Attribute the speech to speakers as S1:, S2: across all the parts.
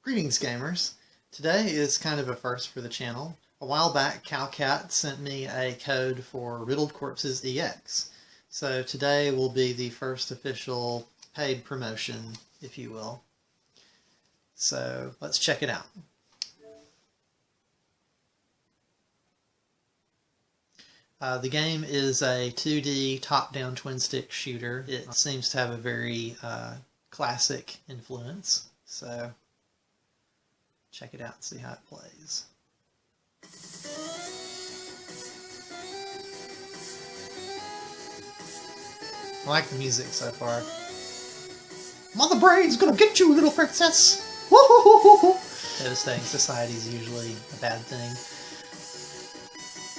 S1: Greetings, gamers. Today is kind of a first for the channel. A while back, Cowcat sent me a code for Riddled Corpses EX. So today will be the first official paid promotion, if you will. So let's check it out. The game is a 2D top-down twin-stick shooter. It seems to have a very classic influence. So check it out and see how it plays. I like the music so far. Mother Brain's gonna get you, little princess! Woo-hoo-hoo-hoo-hoo! Devastating society is usually a bad thing.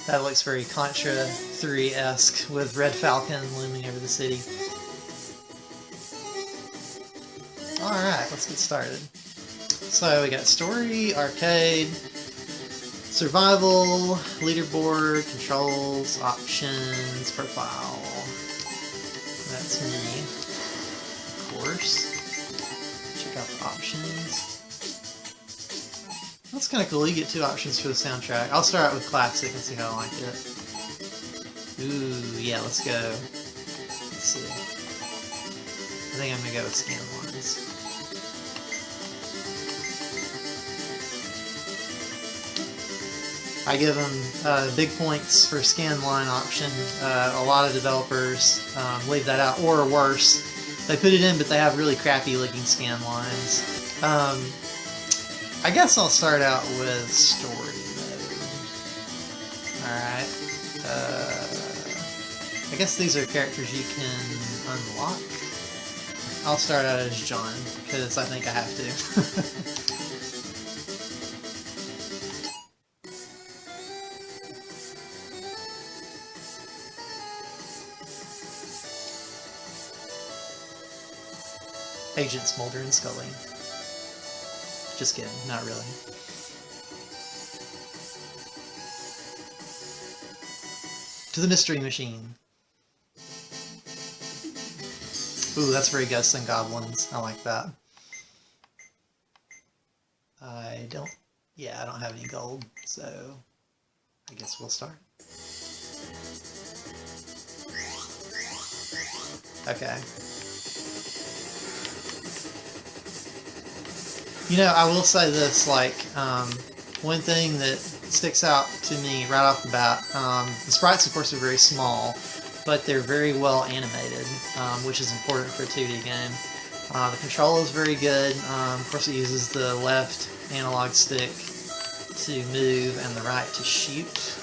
S1: That looks very Contra 3-esque with Red Falcon looming over the city. Alright, let's get started. So we got story, arcade, survival, leaderboard, controls, options, profile. That's me, of course. Check out the options. That's kind of cool. You get two options for the soundtrack. I'll start out with classic and see how I like it. Ooh, yeah, let's go. Let's see. I think I'm gonna go with scan lines. I give them big points for scan line option. A lot of developers leave that out, or worse, they put it in but they have really crappy looking scan lines. I guess I'll start out with story mode. Alright. I guess these are characters you can unlock. I'll start out as John, because I think I have to. Agent Smolder and Scully. Just kidding, not really. To the Mystery Machine. Ooh, that's very Ghosts and Goblins. I like that. I don't have any gold, so I guess we'll start. Okay. You know, I will say this, like, one thing that sticks out to me right off the bat, the sprites, of course, are very small, but they're very well animated, which is important for a 2D game. The control is very good. Of course, it uses the left analog stick to move and the right to shoot.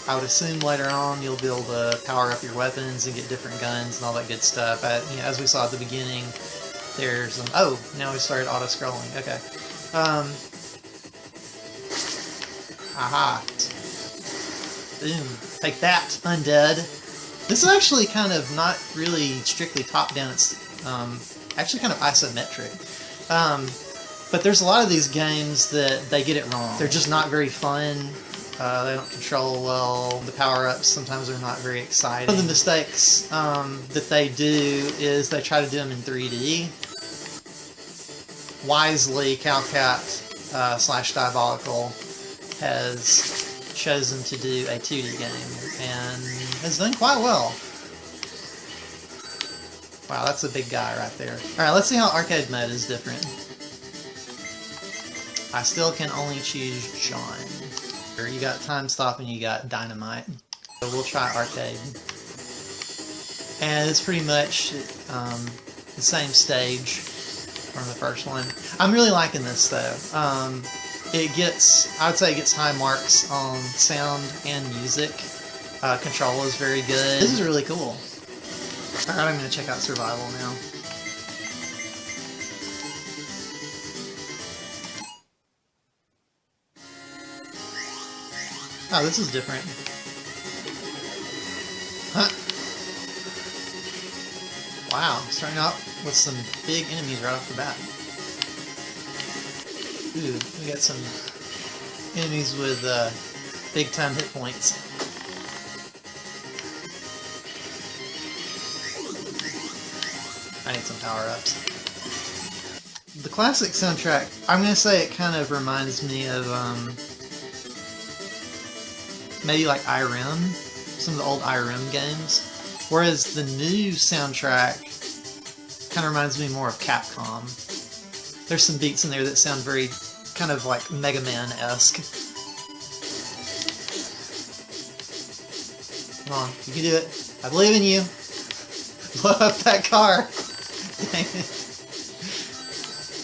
S1: I would assume later on you'll be able to power up your weapons and get different guns and all that good stuff. You know, as we saw at the beginning, there's oh, now we started auto-scrolling. Okay. Aha. Boom. Take that, undead. This is actually kind of not really strictly top-down. It's actually kind of isometric. But there's a lot of these games that they get it wrong. They're just not very fun. They don't control well. The power-ups sometimes are not very exciting. One of the mistakes that they do is they try to do them in 3D. Wisely, Cowcat / Diabolical has chosen to do a 2D game and has done quite well. Wow, that's a big guy right there. Alright, let's see how arcade mode is different. I still can only choose John. You got time stop and you got dynamite. So we'll try arcade. And it's pretty much the same stage from the first one. I'm really liking this though. I would say it gets high marks on sound and music. Control is very good. This is really cool. Alright, I'm going to check out survival now. Oh, this is different. Huh. Wow, starting out with some big enemies right off the bat. Ooh, we got some enemies with big time hit points. I need some power-ups. The classic soundtrack, I'm going to say it kind of reminds me of maybe like IRM, some of the old IRM games. Whereas the new soundtrack kind of reminds me more of Capcom. There's some beats in there that sound very kind of like Mega Man-esque. Come on, you can do it. I believe in you. Blow up that car. Dang it.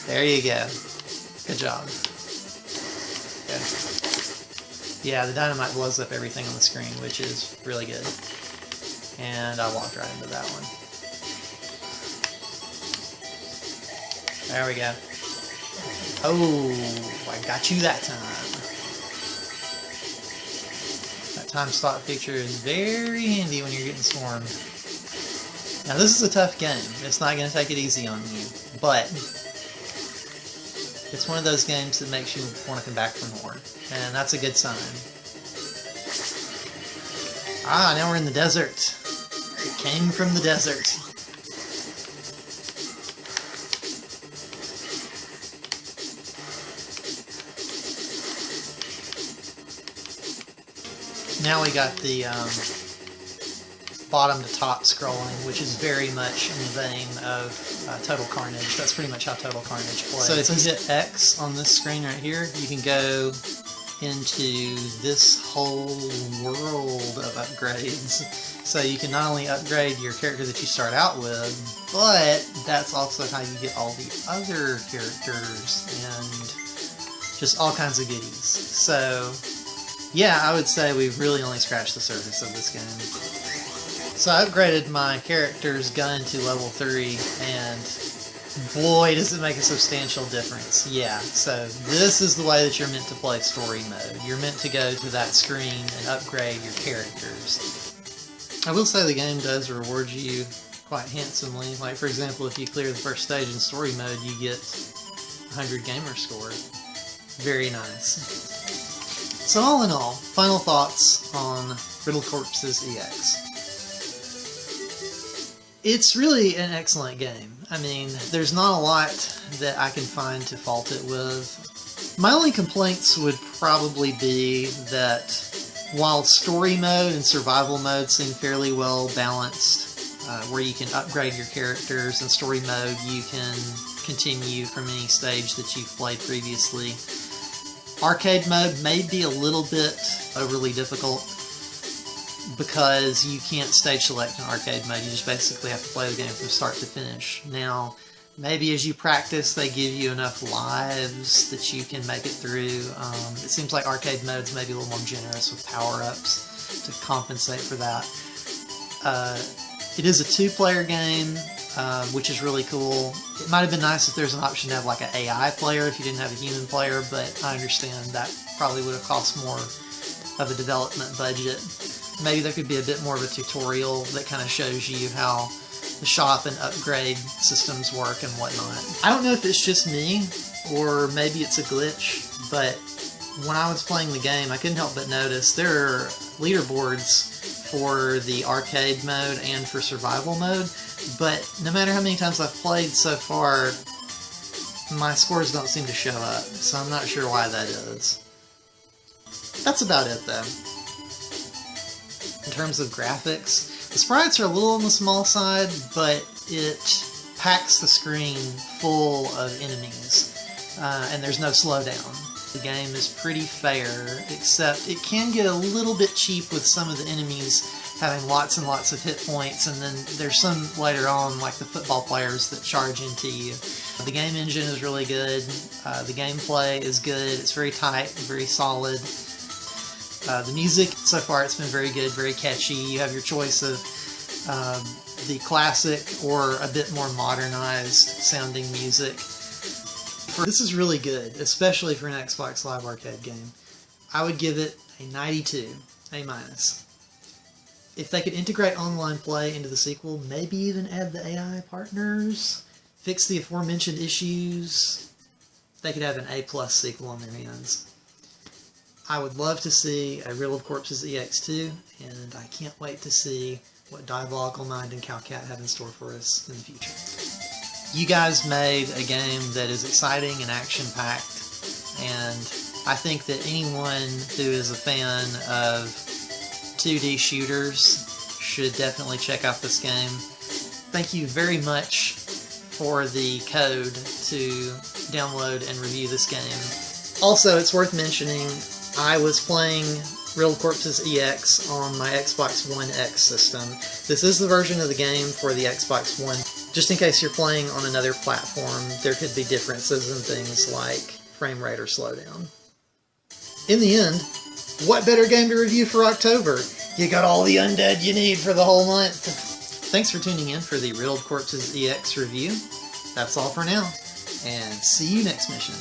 S1: There you go. Good job. Okay. Yeah, the dynamite blows up everything on the screen, which is really good. And I walked right into that one. There we go. Oh, I got you that time. That time stop feature is very handy when you're getting swarmed. Now this is a tough game. It's not going to take it easy on you, but it's one of those games that makes you want to come back for more, and that's a good sign. Ah, now we're in the desert. It came from the desert. Now we got the bottom to top scrolling, which is very much in the vein of Total Carnage. That's pretty much how Total Carnage plays. So if you hit X on this screen right here, you can go into this whole world of upgrades. So you can not only upgrade your character that you start out with, but that's also how you get all the other characters and just all kinds of goodies. So yeah, I would say we've really only scratched the surface of this game. So I upgraded my character's gun to level 3, and boy does it make a substantial difference. Yeah, so this is the way that you're meant to play story mode. You're meant to go to that screen and upgrade your characters. I will say the game does reward you quite handsomely. Like, for example, if you clear the first stage in story mode, you get 100 gamer score. Very nice. So all in all, final thoughts on Riddled Corpses EX. It's really an excellent game. I mean, there's not a lot that I can find to fault it with. My only complaints would probably be that while story mode and survival mode seem fairly well balanced, where you can upgrade your characters, in story mode you can continue from any stage that you've played previously. Arcade mode may be a little bit overly difficult because you can't stage select in arcade mode. You just basically have to play the game from start to finish. Now, maybe as you practice they give you enough lives that you can make it through. It seems like arcade mode's maybe a little more generous with power-ups to compensate for that. It is a 2-player game, which is really cool. It might have been nice if there's an option to have like an AI player if you didn't have a human player, but I understand that probably would have cost more of a development budget. Maybe there could be a bit more of a tutorial that kind of shows you how the shop and upgrade systems work and whatnot. I don't know if it's just me, or maybe it's a glitch, but when I was playing the game, I couldn't help but notice there are leaderboards for the arcade mode and for survival mode, but no matter how many times I've played so far, my scores don't seem to show up, so I'm not sure why that is. That's about it though. In terms of graphics, the sprites are a little on the small side, but it packs the screen full of enemies, and there's no slowdown. The game is pretty fair, except it can get a little bit cheap with some of the enemies having lots and lots of hit points, and then there's some later on, like the football players, that charge into you. The game engine is really good, the gameplay is good, it's very tight, very solid. The music, so far it's been very good, very catchy. You have your choice of the classic or a bit more modernized sounding music. This is really good, especially for an Xbox Live Arcade game. I would give it a 92, A-. If they could integrate online play into the sequel, maybe even add the AI partners, fix the aforementioned issues, they could have an A+ sequel on their hands. I would love to see a Riddled Corpses EX2, and I can't wait to see what Diabolical Mind and Cowcat have in store for us in the future. You guys made a game that is exciting and action-packed, and I think that anyone who is a fan of 2D shooters should definitely check out this game. Thank you very much for the code to download and review this game. Also, it's worth mentioning, I was playing Riddled Corpses EX on my Xbox One X system. This is the version of the game for the Xbox One. Just in case you're playing on another platform, there could be differences in things like frame rate or slowdown. In the end, what better game to review for October? You got all the undead you need for the whole month. Thanks for tuning in for the Riddled Corpses EX review. That's all for now, and see you next mission.